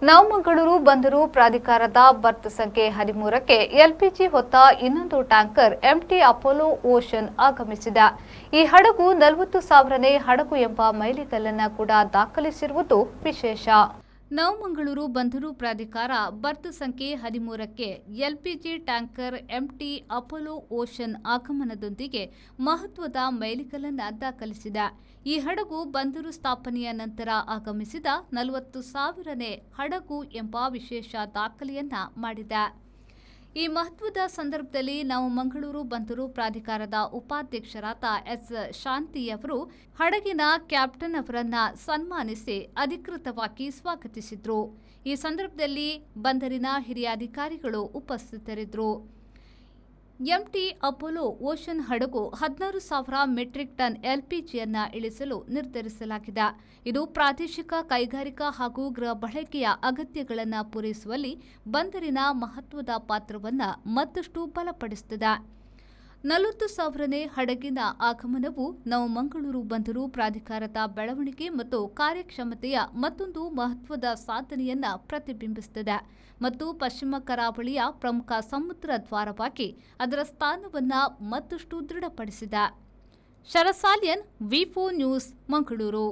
ನವಮಂಗಳೂರು ಬಂದರು ಪ್ರಾಧಿಕಾರದ ಬರ್ತ್ ಸಂಖ್ಯೆ 13ಕ್ಕೆ ಎಲ್ಪಿಜಿ ಹೊತ್ತ ಇನ್ನೊಂದು ಟ್ಯಾಂಕರ್ ಎಂಟಿ ಅಪೋಲೋ ಓಷನ್ ಆಗಮಿಸಿದೆ. ಈ ಹಡಗು 40,000ನೇ ಹಡಗು ಎಂಬ ಮೈಲಿಗಲ್ಲನ್ನು ಕೂಡ ದಾಖಲಿಸಿರುವುದು ವಿಶೇಷ. ನವಮಂಗಳೂರು ಬಂದರು ಪ್ರಾಧಿಕಾರ ಬರ್ತ್ ಸಂಖ್ಯೆ 13ಕ್ಕೆ ಎಲ್ಪಿಜಿ ಟ್ಯಾಂಕರ್ ಎಂಟಿ ಅಪೋಲೋ ಓಷನ್ ಆಗಮನದೊಂದಿಗೆ ಮಹತ್ವದ ಮೈಲಿಗಲ್ಲನ್ನು ದಾಖಲಿಸಿದೆ. ಈ ಹಡಗು ಬಂದರು ಸ್ಥಾಪನೆಯ ನಂತರ ಆಗಮಿಸಿದ 40,000ನೇ ಹಡಗು ಎಂಬ ವಿಶೇಷ ದಾಖಲೆಯನ್ನ ಮಾಡಿದೆ. ಈ ಮಹತ್ವದ ಸಂದರ್ಭದಲ್ಲಿ ನವಮಂಗಳೂರು ಬಂದರು ಪ್ರಾಧಿಕಾರದ ಉಪಾಧ್ಯಕ್ಷರಾದ ಎಸ್ ಶಾಂತಿಯವರು ಹಡಗಿನ ಕ್ಯಾಪ್ಟನ್ ಅವರನ್ನ ಸನ್ಮಾನಿಸಿ ಅಧಿಕೃತವಾಗಿ ಸ್ವಾಗತಿಸಿದರು. ಈ ಸಂದರ್ಭದಲ್ಲಿ ಬಂದರಿನ ಹಿರಿಯ ಅಧಿಕಾರಿಗಳು ಉಪಸ್ಥಿತರಿದ್ದರು. ಎಂಟಿ ಅಪೋಲೋ ಓಷನ್ ಹಡಗು 16,000 ಮೆಟ್ರಿಕ್ ಟನ್ ಎಲ್ಪಿಜಿಯನ್ನು ಇಳಿಸಲು ನಿರ್ಧರಿಸಲಾಗಿದೆ. ಇದು ಪ್ರಾದೇಶಿಕ ಕೈಗಾರಿಕಾ ಹಾಗೂ ಗೃಹ ಬಳಕೆಯ ಅಗತ್ಯಗಳನ್ನು ಪೂರೈಸುವಲ್ಲಿ ಬಂದರಿನ ಮಹತ್ವದ ಪಾತ್ರವನ್ನು ಮತ್ತಷ್ಟು ಬಲಪಡಿಸುತ್ತದೆ. 40,000ನೇ ಹಡಗಿನ ಆಗಮನವು ನವಮಂಗಳೂರು ಬಂದರು ಪ್ರಾಧಿಕಾರದ ಬೆಳವಣಿಗೆ ಮತ್ತು ಕಾರ್ಯಕ್ಷಮತೆಯ ಮತ್ತೊಂದು ಮಹತ್ವದ ಸಾಧನೆಯನ್ನು ಪ್ರತಿಬಿಂಬಿಸುತ್ತದೆ ಮತ್ತು ಪಶ್ಚಿಮ ಕರಾವಳಿಯ ಪ್ರಮುಖ ಸಮುದ್ರ ದ್ವಾರವಾಗಿ ಅದರ ಸ್ಥಾನವನ್ನು ಮತ್ತಷ್ಟು ದೃಢಪಡಿಸಿದೆ. ಶರಸಾಲಿಯನ್, ವಿ4 ನ್ಯೂಸ್, ಮಂಗಳೂರು.